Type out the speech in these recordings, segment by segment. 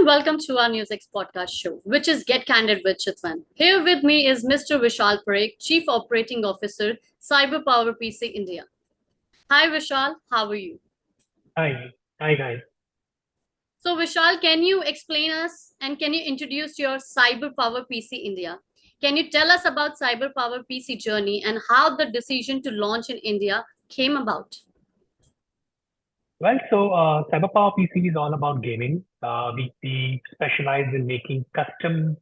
and welcome to our NewsX podcast show, which is Get Candid with Chitvan. Here with me is Mr. Vishal Parekh, Chief Operating Officer, CyberPowerPC India. Hi Vishal, how are you? Hi guys. So Vishal, can you explain us and can you introduce your CyberPowerPC India? Can you tell us about CyberPowerPC journey and how the decision to launch in India came about? Well, CyberPower PC is all about gaming. We specialize in making custom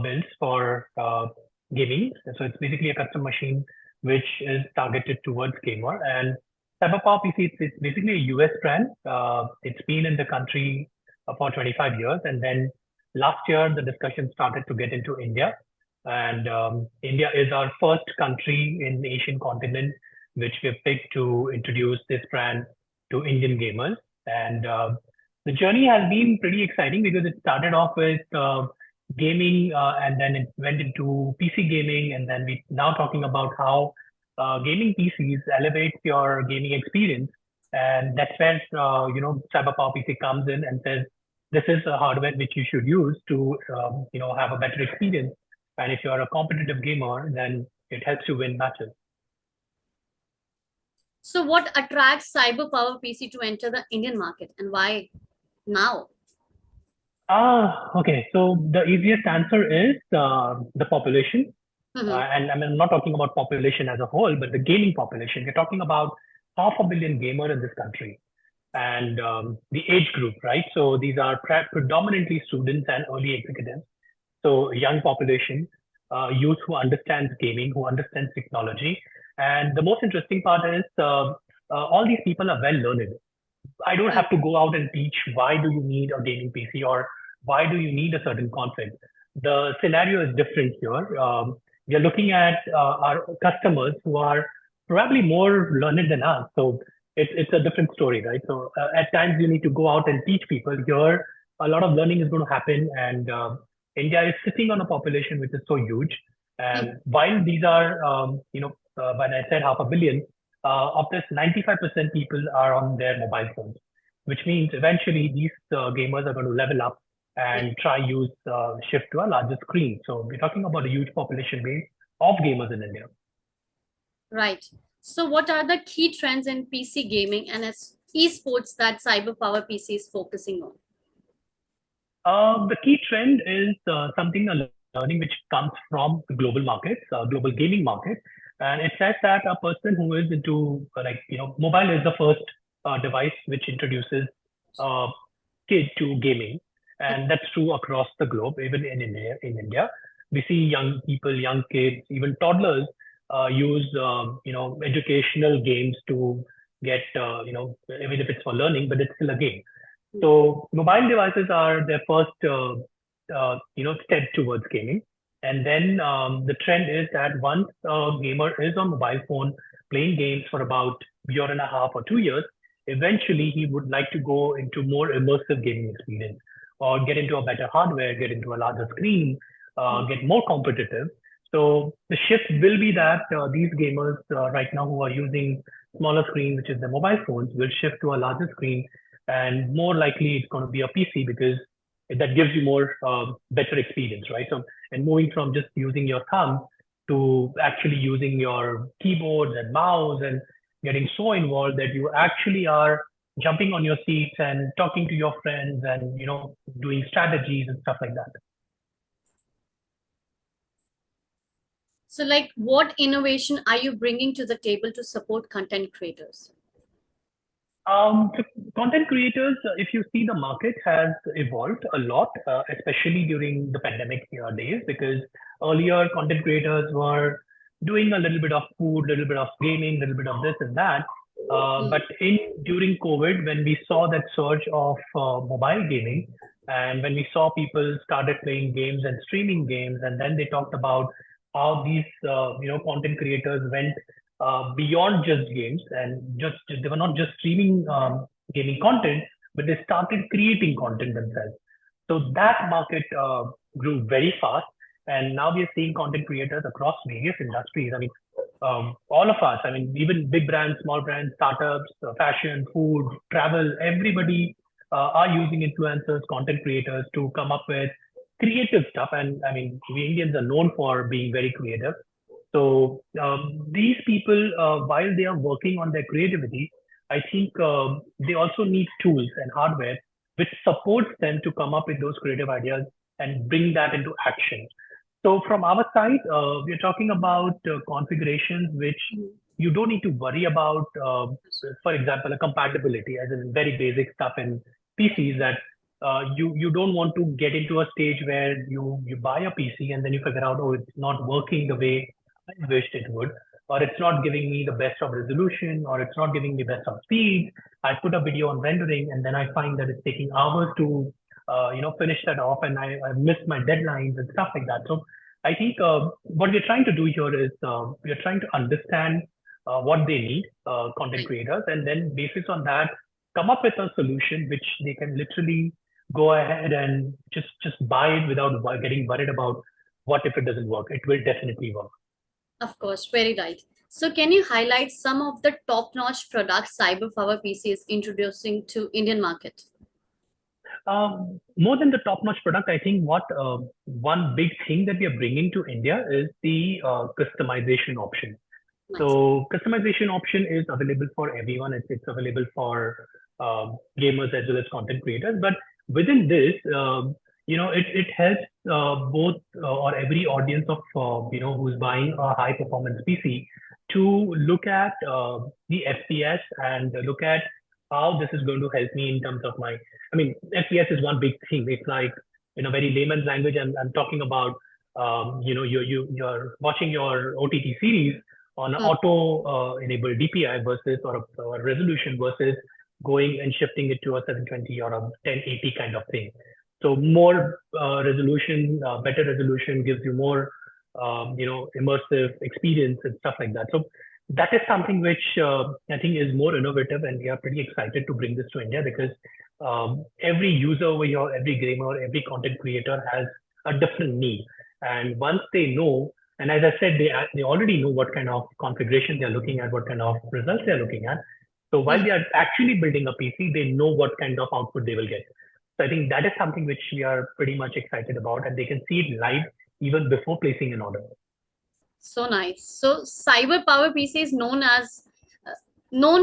builds for gaming. So it's basically a custom machine which is targeted towards gamer. And CyberPower PC, it's basically a US brand. It's been in the country for 25 years. And then last year, the discussion started to get into India. And India is our first country in the Asian continent which we've picked to introduce this brand to Indian gamers. And the journey has been pretty exciting because it started off with gaming and then it went into PC gaming. And then we're now talking about how gaming PCs elevate your gaming experience. And that's where, CyberPower PC comes in and says, this is a hardware which you should use to, have a better experience. And if you're a competitive gamer, then it helps you win matches. So what attracts CyberPowerPC to enter the Indian market and why now? Okay. So the easiest answer is the population. And I'm not talking about population as a whole, but the gaming population. We're talking about 500 million gamers in this country. And the age group, right? So these are predominantly students and early executives. So young population, youth who understands gaming, who understands technology. And the most interesting part is all these people are well learned. I don't have to go out and teach why do you need a gaming PC or why do you need a certain config. The scenario is different here. We are looking at our customers who are probably more learned than us. So it's a different story, right? So at times you need to go out and teach people. Here, a lot of learning is going to happen. And India is sitting on a population which is so huge. And while these are, when I said 500 million, of this 95% people are on their mobile phones, which means eventually these gamers are going to level up and shift to a larger screen. So we're talking about a huge population base of gamers in India. Right. So what are the key trends in PC gaming and esports that CyberPowerPC is focusing on? The key trend is something learning which comes from the global markets, global gaming market. And it says that a person who is into mobile is the first device which introduces kid to gaming. And that's true across the globe, even in India. We see young people, young kids, even toddlers use, educational games to get, even if it's for learning, but it's still a game. So mobile devices are their first, step towards gaming. And then the trend is that once a gamer is on mobile phone playing games for about a year and a half or 2 years, eventually he would like to go into more immersive gaming experience or get into a better hardware, get into a larger screen, get more competitive. So the shift will be that these gamers right now who are using smaller screen, which is the mobile phones, will shift to a larger screen. And more likely it's going to be a PC because that gives you more better experience, right? So, and moving from just using your thumb to actually using your keyboards and mouse and getting so involved that you actually are jumping on your seats and talking to your friends and, doing strategies and stuff like that. So what innovation are you bringing to the table to support content creators? So content creators, if you see, the market has evolved a lot, especially during the pandemic days, because earlier content creators were doing a little bit of food, a little bit of gaming, a little bit of this and that. But during COVID, when we saw that surge of mobile gaming, and when we saw people started playing games and streaming games, and then they talked about how these content creators went beyond just games and they were not just streaming gaming content, but they started creating content themselves. So that market grew very fast. And now we are seeing content creators across various industries. I mean, all of us, even big brands, small brands, startups, fashion, food, travel, everybody are using influencers, content creators to come up with creative stuff. And I mean, we Indians are known for being very creative. So these people, while they are working on their creativity, I think they also need tools and hardware which supports them to come up with those creative ideas and bring that into action. So from our side, we are talking about configurations which you don't need to worry about. For example, a compatibility, as in very basic stuff in PCs that you don't want to get into a stage where you buy a PC and then you figure out, oh, it's not working the way I wished it would, or it's not giving me the best of resolution, or it's not giving me best of speed. I put a video on rendering and then I find that it's taking hours to finish that off, and I missed my deadlines and stuff like that. So I think what we're trying to do here is we're trying to understand what they need, content creators, and then basis on that, come up with a solution which they can literally go ahead and just buy it without getting worried about what if it doesn't work. It will definitely work. Of course, very right. So can you highlight some of the top-notch products CyberPowerPC is introducing to Indian market? More than the top-notch product, I think one big thing that we are bringing to India is the customization option. Nice. So customization option is available for everyone. It's available for gamers as well as content creators. But within this, it helps both or every audience of who's buying a high performance PC to look at the FPS and look at how this is going to help me in terms of my. I mean, FPS is one big thing. It's like in a very layman's language, I'm talking about you're watching your OTT series on an auto-enabled DPI versus or a resolution versus going and shifting it to a 720 or a 1080 kind of thing. So more resolution, better resolution gives you more, immersive experience and stuff like that. So that is something which I think is more innovative, and we are pretty excited to bring this to India because every user over here, every gamer, every content creator has a different need. And once they know, and as I said, they already know what kind of configuration they're looking at, what kind of results they're looking at. So while they are actually building a PC, they know what kind of output they will get. So I think that is something which we are pretty much excited about, and they can see it live even before placing an order. So nice. So CyberPowerPC is known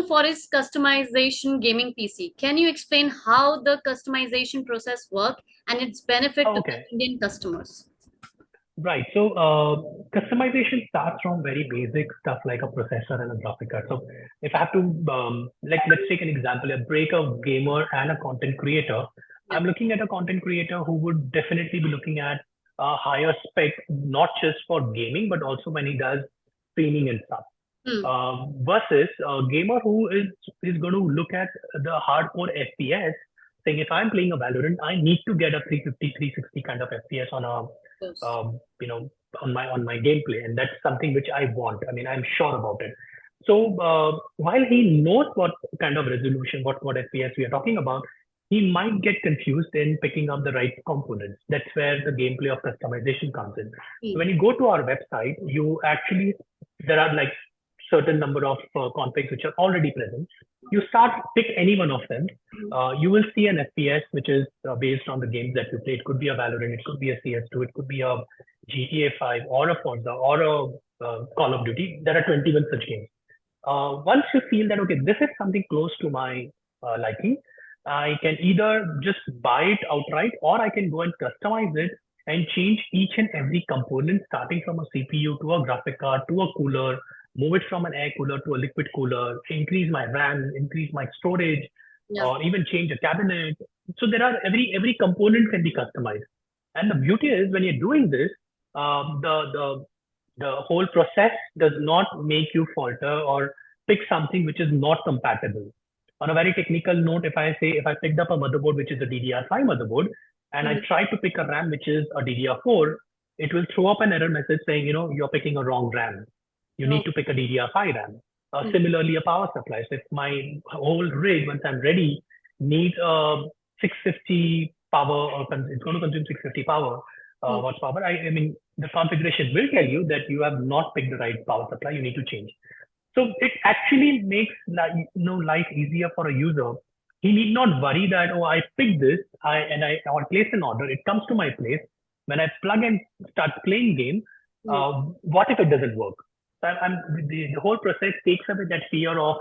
for its customization gaming PC. Can you explain how the customization process works and its benefit to the Indian customers? Right. So customization starts from very basic stuff like a processor and a graphic card. So if I have to, let's take an example, a break of gamer and a content creator. I'm looking at a content creator who would definitely be looking at a higher spec, not just for gaming, but also when he does streaming and stuff. Versus a gamer who is going to look at the hardcore FPS, saying if I'm playing a Valorant, I need to get a 350, 360 kind of FPS on a on my gameplay, and that's something which I want. I mean, I'm sure about it. So while he knows what kind of resolution, what FPS we are talking about, he might get confused in picking up the right components. That's where the gameplay of customization comes in. So when you go to our website, there are like certain number of configs which are already present. You pick any one of them. You will see an FPS which is based on the games that you play. It could be a Valorant, it could be a CS2, it could be a GTA 5 or a Forza or a Call of Duty. There are 21 such games. Once you feel that, okay, this is something close to my liking, I can either just buy it outright or I can go and customize it and change each and every component, starting from a CPU to a graphic card to a cooler, move it from an air cooler to a liquid cooler, increase my RAM, increase my storage, or even change a cabinet. So there are every component can be customized. And the beauty is when you're doing this, the whole process does not make you falter or pick something which is not compatible. On a very technical note, if I picked up a motherboard which is a DDR5 motherboard, and I try to pick a RAM which is a DDR4, it will throw up an error message saying, you're picking a wrong RAM. You need to pick a DDR5 RAM. Similarly, a power supply. So if my whole rig, once I'm ready, needs a 650 power, or it's going to consume 650 power, watts power, I mean, the configuration will tell you that you have not picked the right power supply. You need to change. So it actually makes life easier for a user he need not worry that, oh, I picked this, I place an order, it comes to my place. When I plug and start playing game, Hmm. what if it doesn't work? So the whole process takes away that fear of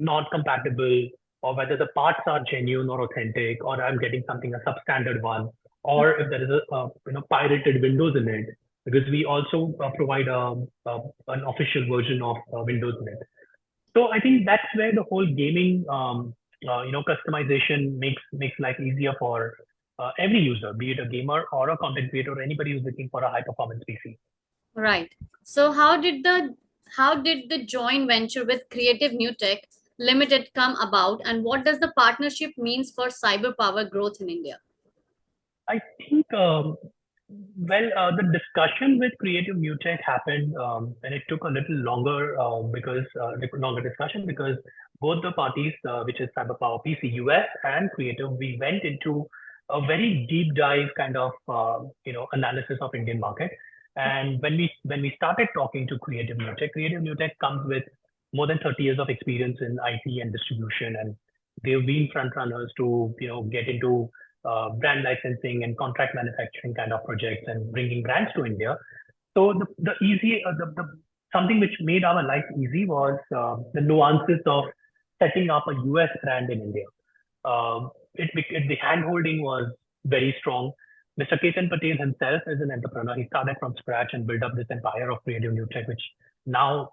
not compatible, or whether the parts are genuine or authentic, or I'm getting something a substandard one, or if there is pirated Windows in it, because we also provide an official version of Windows in it. So I think that's where the whole gaming customization makes life easier for every user, be it a gamer or a content creator or anybody who's looking for a high performance PC. Right. So how did the joint venture with Creative Newtech Limited come about, and what does the partnership means for cyber power growth in India? I think, the discussion with Creative Newtech happened, and it took a little longer longer discussion because both the parties, which is CyberPowerPC US and Creative, we went into a very deep dive kind of analysis of Indian market. And when we started talking to Creative Newtech comes with more than 30 years of experience in IT and distribution, and they've been front runners to get into brand licensing and contract manufacturing kind of projects and bringing brands to India. So the easy the something which made our life easy was the nuances of setting up a US brand in India. The hand-holding was very strong. Mr. Ketan Patel himself is an entrepreneur. He started from scratch and built up this empire of Creative Newtech, which now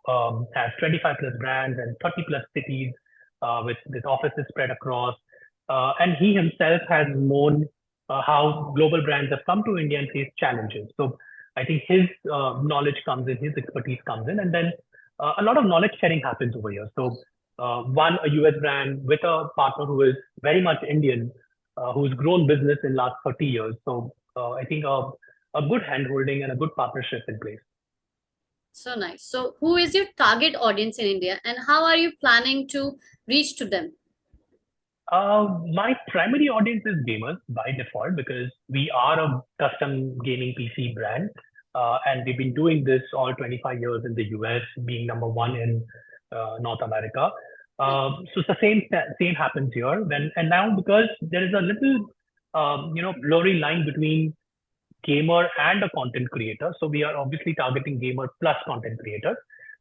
has 25 plus brands and 30 plus cities with offices spread across. And he himself has known how global brands have come to India and faced challenges. So I think his knowledge comes in, his expertise comes in, and then a lot of knowledge sharing happens over here. So a US brand with a partner who is very much Indian, who's grown business in last 30 years. So I think a good handholding and a good partnership in place. So nice. So who is your target audience in India, and how are you planning to reach to them? My primary audience is gamers by default because we are a custom gaming PC brand, and we've been doing this all 25 years in the US, being number one in North America. So it's the same happens here. And now because there is a little blurry line between gamer and a content creator, so we are obviously targeting gamer plus content creators.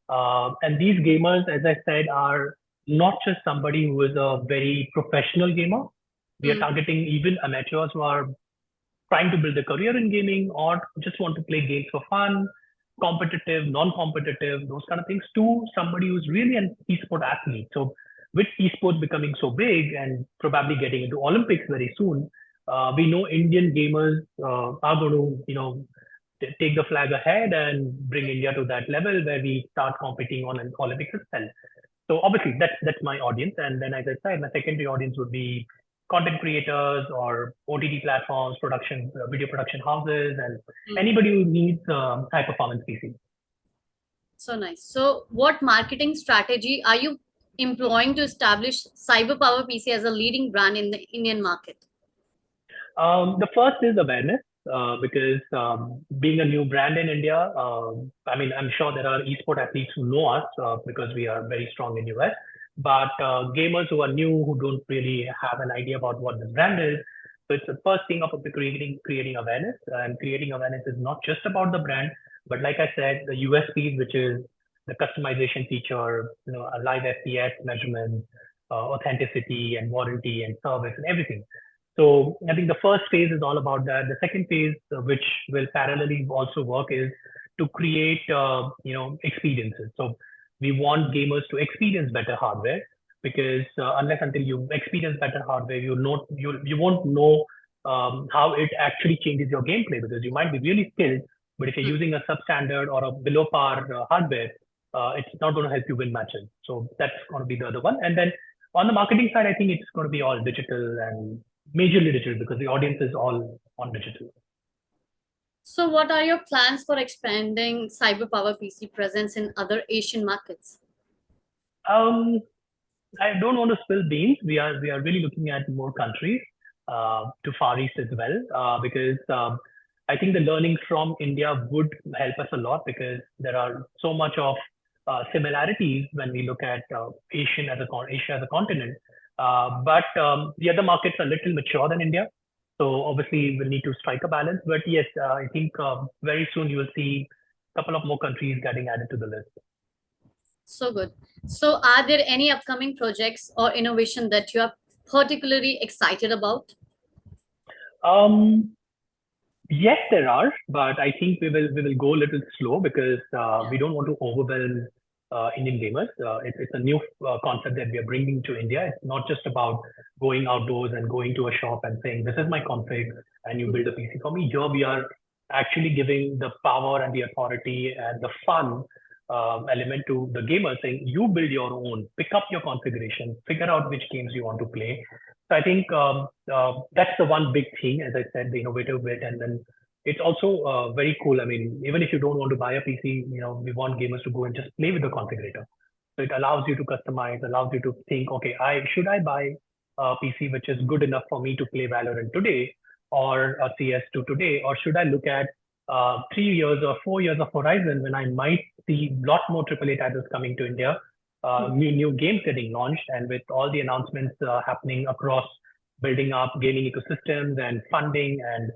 And these gamers, as I said, are not just somebody who is a very professional gamer. We are Hmm. targeting even amateurs who are trying to build a career in gaming or just want to play games for fun, competitive, non-competitive, those kind of things, to somebody who's really an esport athlete. So with esports becoming so big and probably getting into Olympics very soon, we know Indian gamers are going to, take the flag ahead and bring India to that level where we start competing on an Olympics itself. So obviously that's my audience. And then as I said, my secondary audience would be content creators or OTT platforms, video production houses, and Hmm. anybody who needs high performance PC. So nice. So what marketing strategy are you employing to establish CyberPower PC as a leading brand in the Indian market? The first is awareness, because being a new brand in India, I mean, I'm sure there are esport athletes who know us because we are very strong in US, but gamers who are new, who don't really have an idea about what this brand is. So it's the first thing of creating awareness, and creating awareness is not just about the brand, but like I said, the USPs, which is the customization feature, a live FPS measurement, authenticity and warranty and service and everything. So I think the first phase is all about that. The second phase, which will parallelly also work, is to create experiences. So we want gamers to experience better hardware because unless until you experience better hardware, you won't know how it actually changes your gameplay, because you might be really skilled, but if you're Hmm. using a substandard or a below par hardware, it's not going to help you win matches. So that's going to be the other one. And then on the marketing side, I think it's going to be all digital and majorly digital because the audience is all on digital. So what are your plans for expanding CyberPower PC presence in other Asian markets? Um, I don't want to spill beans. We are really looking at more countries to Far East as well because I think the learning from India would help us a lot because there are so much of similarities when we look at Asia as a continent. But the other markets are a little mature than India. So obviously we'll need to strike a balance. But yes, I think very soon you will see a couple of more countries getting added to the list. So good. So are there any upcoming projects or innovation that you are particularly excited about? Um, Yes, there are, but I think we will go a little slow because we don't want to overwhelm Indian gamers. It's a new concept that we are bringing to India. It's not just about going outdoors and going to a shop and saying, "This is my config," and you build a PC for me. Here we are actually giving the power and the authority and the fun element to the gamer, saying, "You build your own, pick up your configuration, figure out which games you want to play." So I think that's the one big thing, as I said, the innovative bit, and then it's also very cool. I mean, even if you don't want to buy a PC, we want gamers to go and just play with the configurator. So it allows you to customize, allows you to think, okay, I buy a PC which is good enough for me to play Valorant today, or a CS2 today, or should I look at 3 years or 4 years of horizon when I might see a lot more AAA titles coming to India, new games getting launched, and with all the announcements happening across building up gaming ecosystems and funding and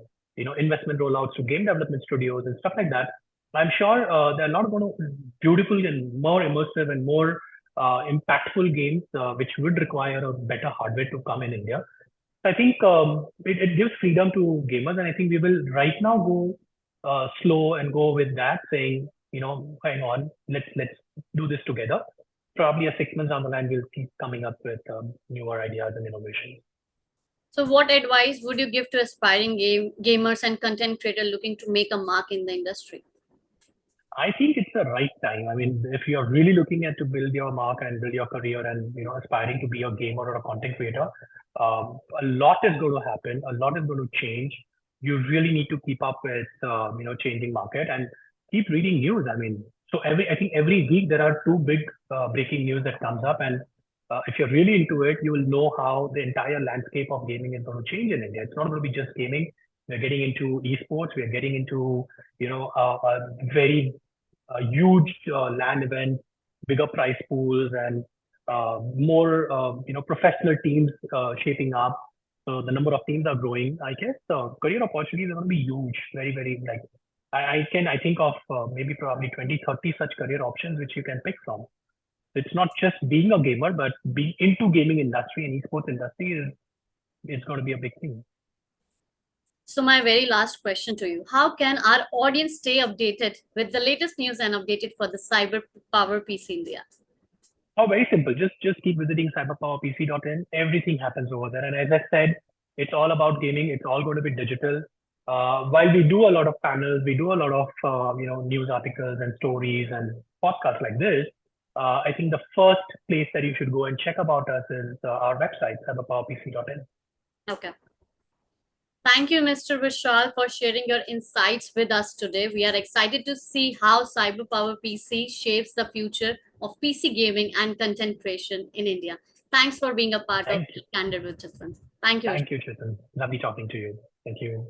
investment rollouts to game development studios and stuff like that. I'm sure there are a lot of beautiful and more immersive and more impactful games which would require a better hardware to come in India. I think it gives freedom to gamers, and I think we will right now go slow and go with that, saying, hang on, let's do this together. Probably a 6 months down the line, we'll keep coming up with newer ideas and innovations. So what advice would you give to aspiring gamers and content creators looking to make a mark in the industry? I think it's the right time. I mean, if you're really looking at to build your mark and build your career and aspiring to be a gamer or a content creator, a lot is going to happen. A lot is going to change. You really need to keep up with changing market and keep reading news. I mean, so I think every week there are two big breaking news that comes up, and if you're really into it, you will know how the entire landscape of gaming is going to change in India. It's not going to be just gaming. We're getting into esports. We're getting into a very huge land event, bigger prize pools, and more professional teams shaping up. So the number of teams are growing. I guess career opportunities are going to be huge. Very, very, like I think of maybe probably 20, 30 such career options which you can pick from. It's not just being a gamer, but being into gaming industry and esports industry is going to be a big thing. So my very last question to you, how can our audience stay updated with the latest news and updated for the CyberPowerPC India? Oh, very simple. Just keep visiting cyberpowerpc.in. Everything happens over there. And as I said, it's all about gaming. It's all going to be digital. While we do a lot of panels, we do a lot of news articles and stories and podcasts like this. I think the first place that you should go and check about us is our website, cyberpowerpc.in. Okay. Thank you, Mr. Vishal, for sharing your insights with us today. We are excited to see how CyberPowerPC shapes the future of PC gaming and content creation in India. Thanks for being a part of Candid with Chitvan. Thank you. Thank you, Chitvan. Lovely talking to you. Thank you.